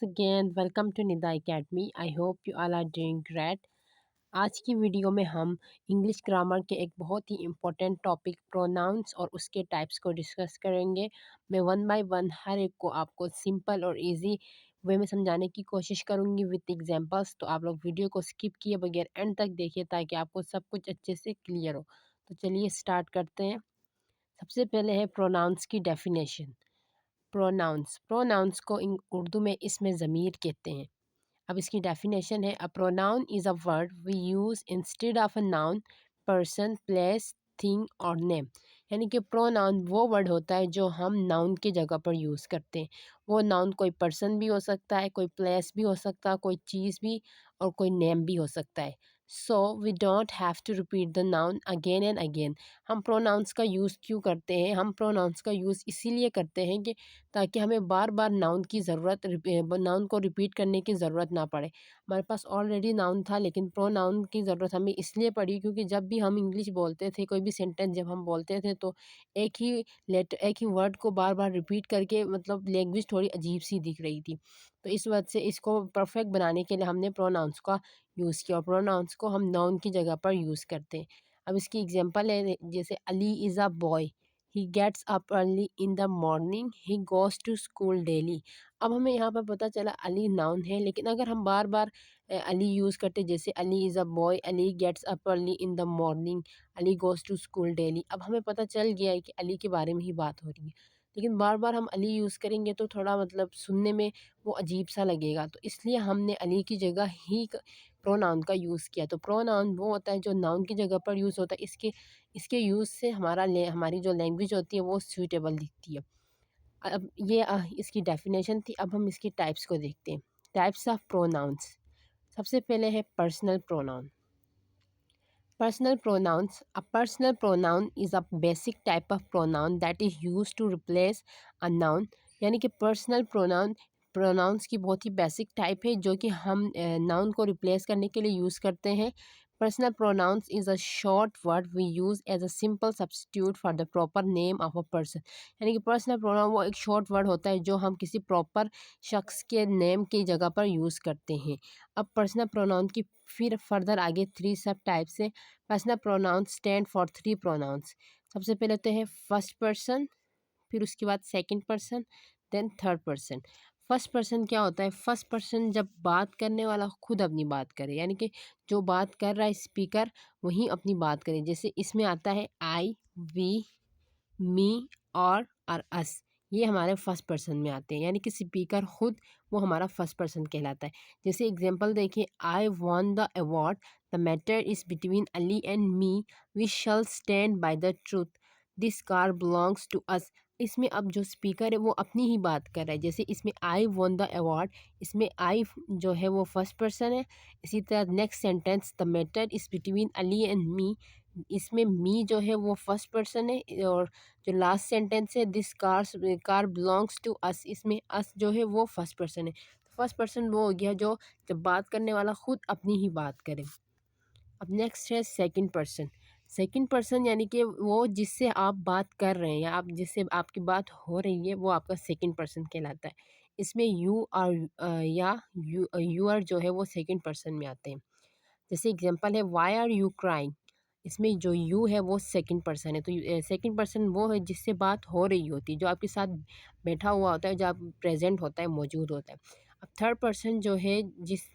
Again welcome to Nida academy. I hope you all are doing great. आज की video में हम इंग्लिश ग्रामर के एक बहुत ही इम्पोर्टेंट टॉपिक प्रोनाउंस और उसके टाइप्स को डिस्कस करेंगे। मैं वन बाय वन हर एक को आपको सिंपल और इजी वे में समझाने की कोशिश करूंगी विद एग्जांपल्स। तो आप लोग वीडियो को स्किप किए बगैर एंड तक देखिए ताकि आपको सब कुछ अच्छे से क्लियर हो। तो चलिए स्टार्ट करते हैं। सबसे पहले है प्रोनाउंस की डेफिनेशन। प्रोनाउंस को उर्दू में इसमें ज़मीर कहते हैं। अब इसकी डेफिनेशन है, a pronoun is a word we use instead of a noun, person, place, thing और नेम। यानी कि प्रोनाउन वो वर्ड होता है जो हम नाउन की जगह पर यूज़ करते हैं। वो नाउन कोई पर्सन भी हो सकता है, कोई प्लेस भी हो सकता है, कोई चीज़ भी और कोई नेम भी हो सकता है। So we don't have to repeat the noun again and again. हम प्रोनाउंस का यूज़ क्यों करते हैं? हम प्रोनाउंस का यूज़ इसीलिए करते हैं कि ताकि हमें बार बार नाउन को रिपीट करने की ज़रूरत ना पड़े। हमारे पास ऑलरेडी नाउन था लेकिन प्रोनाउन की ज़रूरत हमें इसलिए पड़ी क्योंकि जब भी हम इंग्लिश बोलते थे, कोई भी सेंटेंस जब हम बोलते थे तो एक ही वर्ड को बार बार रिपीट करके मतलब लैंग्वेज थोड़ी अजीब सी दिख रही थी। तो इस वजह से इसको परफेक्ट बनाने के लिए हमने प्रोनाउंस का यूज़ किया और प्रोनाउंस को हम नाउन की जगह पर यूज़ करते हैं। अब इसकी एग्जांपल है, जैसे Ali is a boy, he gets up early in the morning, he goes to school daily. अब हमें यहाँ पर पता चला अली नाउन है, लेकिन अगर हम बार बार अली यूज़ करते, जैसे Ali is a boy, Ali gets up early in the morning, Ali goes to school daily, अब हमें पता चल गया है कि अली के बारे में ही बात हो रही है। लेकिन बार बार हम अली यूज़ करेंगे तो थोड़ा मतलब सुनने में वो अजीब सा लगेगा, तो इसलिए हमने अली की जगह ही प्रोनाउन का यूज़ किया। तो प्रोनाउन वो होता है जो नाउन की जगह पर यूज़ होता है। इसके इसके यूज़ से हमारी जो लैंग्वेज होती है वो सूटेबल दिखती है। अब ये इसकी डेफिनेशन थी। अब हम इसकी टाइप्स को देखते हैं। Types of pronouns. सबसे पहले है personal pronoun. Personal pronouns. A personal pronoun is a basic type of pronoun that is used to replace a noun. यानी कि पर्सनल प्रोनाउंस की बहुत ही बेसिक टाइप है जो कि हम नाउन को रिप्लेस करने के लिए यूज़ करते हैं। Personal pronouns is a short word we use as a simple substitute for the proper name of a person. यानी कि पर्सनल प्रोनाउन वो एक शॉर्ट वर्ड होता है जो हम किसी प्रॉपर शख्स के नेम की जगह पर यूज़ करते हैं। अब पर्सनल प्रोनाउन की फिर फर्दर आगे 3 सब टाइप्स है। Personal pronouns stand for 3 pronouns. सबसे पहले तो है फर्स्ट पर्सन, फिर उसके बाद second person, then third person. First person क्या होता है? फर्स्ट पर्सन जब बात करने वाला खुद अपनी बात करे, यानी कि जो बात कर रहा है स्पीकर वही अपनी बात करे। जैसे इसमें आता है आई, वी, मी और अस। ये हमारे फर्स्ट पर्सन में आते हैं, यानी कि स्पीकर खुद वो हमारा फर्स्ट पर्सन कहलाता है। जैसे एग्जांपल देखिए, I won the award, the matter is between Ali and me, we shall stand by the truth, this car belongs to us. इसमें अब जो स्पीकर है वो अपनी ही बात कर रहा है। जैसे इसमें आई वॉन द अवार्ड, इसमें आई जो है वो फर्स्ट पर्सन है। इसी तरह next sentence, the matter is between Ali and मी, इसमें मी जो है वो फर्स्ट पर्सन है। और जो लास्ट सेंटेंस है, this car belongs to us, इसमें अस जो है वो फर्स्ट पर्सन है। फर्स्ट पर्सन वो हो गया जो जब बात करने वाला खुद अपनी ही बात करे। अब नेक्स्ट है सेकंड पर्सन। सेकंड पर्सन यानी कि वो जिससे आप बात कर रहे हैं या आप जिससे आपकी बात हो रही है वो आपका सेकंड पर्सन कहलाता है। इसमें यू और या यू आर जो है वो सेकंड पर्सन में आते हैं। जैसे एग्जांपल है, व्हाई आर यू क्राइंग, इसमें जो यू है वो सेकंड पर्सन है। तो सेकंड पर्सन वो है जिससे बात हो रही होती है, जो आपके साथ बैठा हुआ होता है, जो आप प्रेजेंट होता है, मौजूद होता है। अब थर्ड पर्सन जो है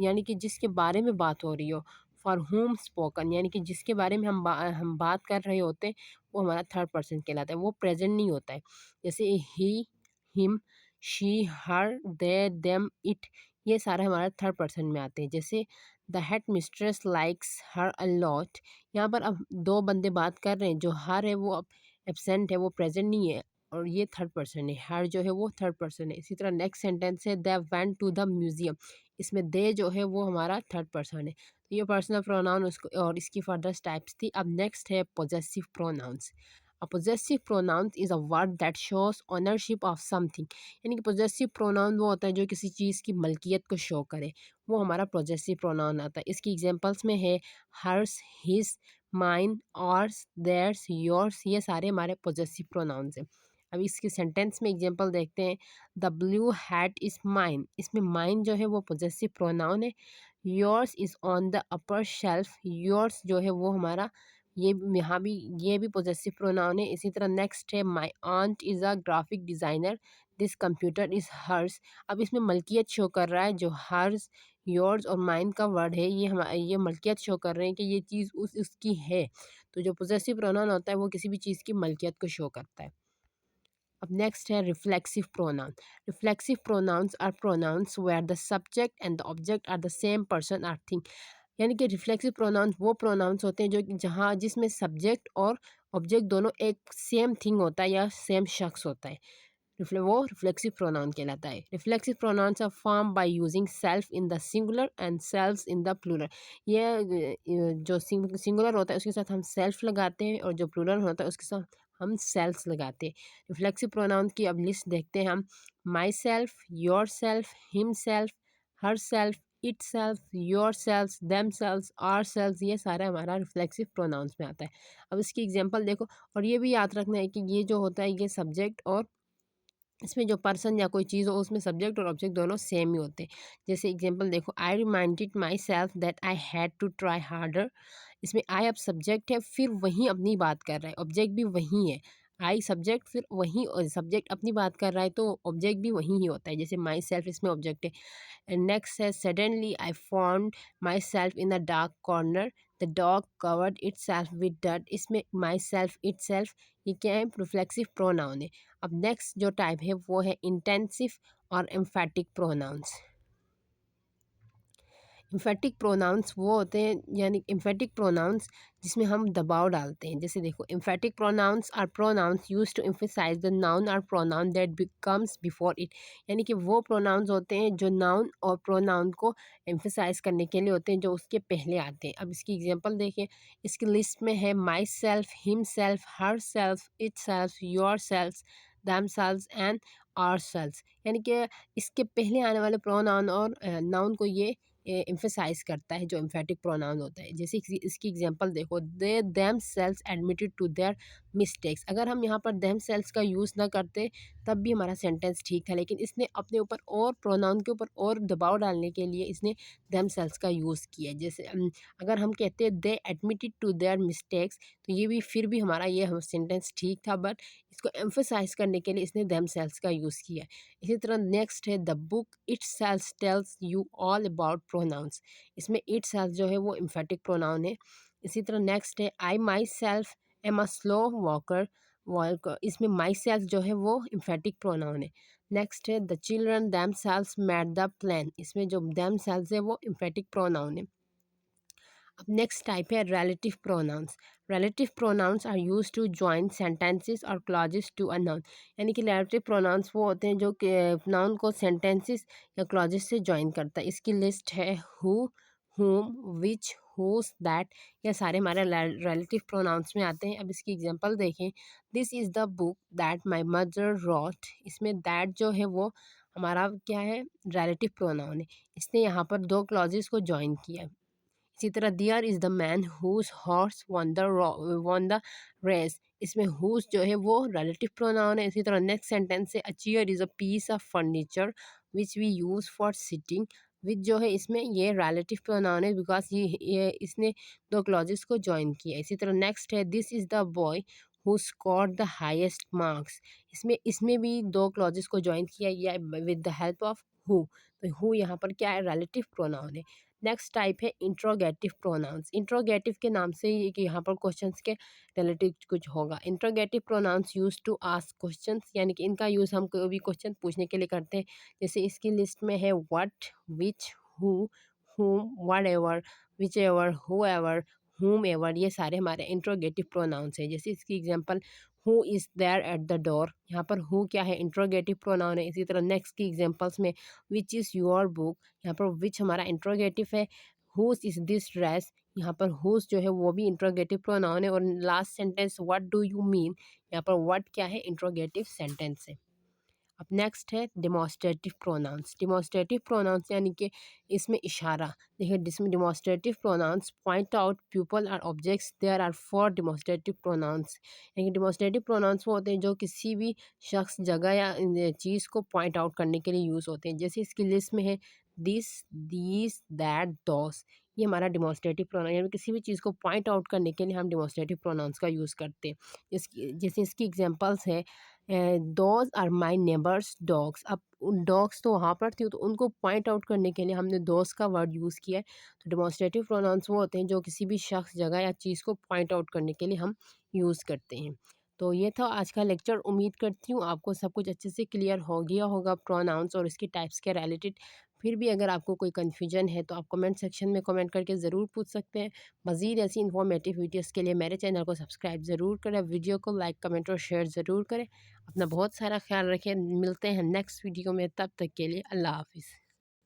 यानी कि जिसके बारे में बात हो रही हो, फॉर होम स्पोकन, यानी कि जिसके बारे में हम बात कर रहे होते हैं वो हमारा थर्ड पर्सन कहलाता है। वो प्रेजेंट नहीं होता है। जैसे he, him, she, her, they, them, it, ये सारे हमारे थर्ड पर्सन में आते हैं। जैसे the headmistress likes her a lot, यहाँ पर अब दो बंदे बात कर रहे हैं। जो हर है वो अब एब्सेंट है, वो प्रेजेंट नहीं है और ये थर्ड पर्सन है। हर जो है वो थर्ड पर्सन है। इसी तरह नेक्स्ट सेंटेंस है, they went to the museum, इसमें दे जो है वो हमारा थर्ड पर्सन है। तो ये पर्सनल प्रोनाउन उसको और इसकी फर्दर टाइप्स थी। अब नेक्स्ट है possessive pronouns. A possessive pronoun is a word that shows ownership of something। यानी कि पोजेसिव प्रोनाउन वो होता है जो किसी चीज़ की मलकियत को शो करे, वो हमारा पोजेसिव प्रोनाउन आता है। इसकी एग्जांपल्स में है hers, his, mine, ours, theirs, yours, ये सारे हमारे पोजेसिव प्रोनाउंस हैं। अब इसके सेंटेंस में एग्जांपल देखते हैं। The blue hat is mine, इसमें माइन जो है वो पॉजेसिव प्रोनाउन है। Yours is on the upper shelf, yours जो है वो हमारा ये यहाँ भी ये भी पॉजेसिव प्रोनाउन है। इसी तरह नेक्स्ट है my aunt is a graphic designer, this computer is hers. अब इसमें मलकियत शो कर रहा है, जो हर्स योर्स और माइन का वर्ड है ये मलकियत शो कर रहे हैं कि ये चीज़ उसकी है। तो जो पॉजेसिव प्रोनाउन होता है वो किसी भी चीज़ की मलकियत को शो करता है। अब नेक्स्ट है reflexive pronoun. Reflexive pronouns are pronouns where the subject and the object are the same person or thing. यानी कि रिफ्लेक्सिव प्रोनाउंस वो प्रोनाउंस होते हैं जो जहाँ जिसमें सब्जेक्ट और ऑब्जेक्ट दोनों एक सेम थिंग होता है या सेम शख्स होता है। वो रिफ्लेक्सिव प्रोनाउन कहलाता है। Reflexive pronouns are form by using self in the singular and selves in the plural. जो सिंगुलर होता है उसके साथ हम सेल्फ लगाते हैं और जो प्लूरल होता है उसके साथ हम सेल्फ्स लगाते हैं। रिफ्लेक्सिव प्रोनाउन की अब लिस्ट देखते हैं हम। Myself, yourself, himself, herself, itself, yourself, themself, ourself, ये सारा हमारा रिफ्लेक्सिव प्रोनाउंस में आता है। अब इसकी एग्जांपल देखो, और ये भी याद रखना है कि ये जो होता है ये सब्जेक्ट और इसमें जो पर्सन या कोई चीज़ हो उसमें सब्जेक्ट और ऑब्जेक्ट दोनों सेम ही होते हैं। जैसे एग्जांपल देखो, I reminded myself that I had to try harder. इसमें आई अब सब्जेक्ट है, फिर वहीं अपनी बात कर रहा है, ऑब्जेक्ट भी वहीं है। आई सब्जेक्ट, फिर वहीं सब्जेक्ट अपनी बात कर रहा है तो ऑब्जेक्ट भी वहीं ही होता है। जैसे माई सेल्फ इसमें ऑब्जेक्ट है। And next says, suddenly I found myself in a dark corner. The dog covered itself with dirt. इसमें myself, itself, ये क्या है? रिफ्लेक्सिव प्रोनाउन है। अब नेक्स्ट जो टाइप है वो है इंटेंसिव और एम्फेटिक प्रोनाउंस। इम्फेटिक प्रोनाउंस वो होते हैं, यानी इम्फेटिक प्रोनाउंस जिसमें हम दबाव डालते हैं। जैसे देखो, emphatic pronouns are pronouns use to emphasize the noun और pronoun that becomes before it. यानी कि वो प्रोनाउंस होते हैं जो नाउन और प्रोनाउन को एम्फेसाइज करने के लिए होते हैं, जो उसके पहले आते हैं। अब इसकी एग्जांपल देखिए, इसकी लिस्ट में है myself, himself, herself, itself, yourself, themself and ourself. यानी कि इसके पहले आने वाले प्रोनाउन और नाउन को ये एम्फेसाइज करता है, जो एम्फेटिक प्रोनाउन होता है। जैसे इसकी एग्जांपल देखो, they themselves admitted to their mistakes. अगर हम यहाँ पर देम सेल्स का यूज़ ना करते तब भी हमारा सेंटेंस ठीक था, लेकिन इसने अपने ऊपर और प्रोनाउन के ऊपर और दबाव डालने के लिए इसने देम सेल्स का यूज़ किया है। जैसे अगर हम कहते हैं दे एडमिटेड टू देयर मिस्टेक्स, तो ये भी फिर भी हमारा ये सेंटेंस ठीक था, बट इसको एम्फेसाइज करने के लिए इसने देम सेल्स का यूज़ किया है। इसी तरह नेक्स्ट है the book itself tells you all about pronouns. इसमें इटसेल्फ जो है वो एम्फेटिक प्रोनाउन है। इसी तरह नेक्स्ट है I myself am a slow walker, walker, इसमें माई सेल्फ जो है वो एम्फेटिक प्रोनाउन है। नेक्स्ट है the children themselves made the plan, इसमें जो दैम सेल्फ है वो एम्फेटिक प्रोनाउन है। अब नेक्स्ट टाइप है relative pronouns. Relative pronouns are use to join sentences और क्लॉजेस टू अ नाउन। यानी कि रिलेटिव प्रोनाउंस वो होते हैं जो नाउन को सेंटेंसेस या क्लॉजेस से जॉइन करता है। इसकी लिस्ट है हु, हुम, विच, हुज, दैट, ये सारे हमारे रिलेटिव प्रोनाउंस में आते हैं। अब इसकी एग्जांपल देखें, this is the book that my mother wrote. इसमें दैट जो है वो हमारा क्या है? रिलेटिव प्रोनाउन है। इसने यहाँ पर दो क्लॉजेस को जॉइन किया है। इसी तरह there is the man whose horse won the race, इसमें हुज जो है वो रिलेटिव प्रोनाउन है। इसी तरह नेक्स्ट सेंटेंस है a chair is a piece of furniture which we use for sitting. Which जो है इसमें ये रिलेटिव प्रोनाउन है, बिकॉज ये इसने दो क्लॉजेस को जॉइन किया। इसी तरह नेक्स्ट है this is the boy who scored the highest marks. इसमें इसमें भी दो क्लॉजेस को जॉइन किया गया with the help of who. तो हु यहाँ पर क्या है? रिलेटिव प्रोनाउन है। नेक्स्ट टाइप है इंट्रोगेटिव प्रोनाउंस। इंट्रोगेटिव के नाम से ही कि यहाँ पर क्वेश्चंस के रिलेटिव कुछ होगा। Interrogative pronouns use to ask questions, यानी कि इनका यूज़ हम कोई भी क्वेश्चन पूछने के लिए करते हैं। जैसे इसकी लिस्ट में है what, which, who, whom, whatever, whichever, whoever, whomever, ये सारे हमारे इंट्रोगेटिव प्रोनाउंस है। जैसे इसकी example who is there at the door, यहाँ पर हु क्या है? इंट्रोगेटिव प्रोनाउन है। इसी तरह नेक्स्ट की एग्जांपल्स में विच इज़ योर बुक, यहाँ पर विच हमारा इंट्रोगेटिव है। हुज इज़ दिस ड्रेस, यहाँ पर हुज जो है वो भी इंट्रोगेटिव प्रोनाउन है। और last sentence what do you mean, यहाँ पर व्हाट क्या है? इंट्रोगेटिव सेंटेंस है। अब नेक्स्ट है डिमॉन्स्ट्रेटिव प्रोनाउंस। डिमॉन्स्ट्रेटिव प्रोनाउंस यानी कि इसमें इशारा। देखिए जिसमें demonstrative pronouns point out people और objects, there are four demonstrative pronouns. यानी डिमॉन्स्ट्रेटिव प्रोनाउंस वो होते हैं जो किसी भी शख्स, जगह या चीज़ को पॉइंट आउट करने के लिए यूज़ होते हैं। जैसे इसकी लिस्ट में है दिस, दीज, दैट, दोस। ये हमारा डिमॉन्स्ट्रेटिव प्रोनाउन, यानी किसी भी चीज़ को पॉइंट आउट करने के लिए हम डिमॉन्स्ट्रेटिव प्रोनाउंस का यूज़ करते हैं। जैसे इसकी एग्जांपल्स है those are my neighbours dogs. अब उन डॉग्स तो वहाँ पर थी, तो उनको पॉइंट आउट करने के लिए हमने दोज का वर्ड यूज़ किया है। तो डिमॉन्स्ट्रेटिव प्रोनाउंस वो होते हैं जो किसी भी शख्स, जगह या चीज़ को पॉइंट आउट करने के लिए हम यूज़ करते हैं। तो ये था आज का लेक्चर। उम्मीद करती हूँ आपको सब कुछ अच्छे से क्लियर हो गया होगा प्रोनाउंस और इसकी टाइप्स के रिलेटेड। फिर भी अगर आपको कोई कन्फ्यूजन है तो आप कमेंट सेक्शन में कमेंट करके ज़रूर पूछ सकते हैं। मज़ीद ऐसी इन्फॉर्मेटिव वीडियोस के लिए मेरे चैनल को सब्सक्राइब ज़रूर करें, वीडियो को लाइक, कमेंट और शेयर ज़रूर करें। अपना बहुत सारा ख्याल रखें। मिलते हैं नेक्स्ट वीडियो में, तब तक के लिए अल्लाह हाफ़िज़।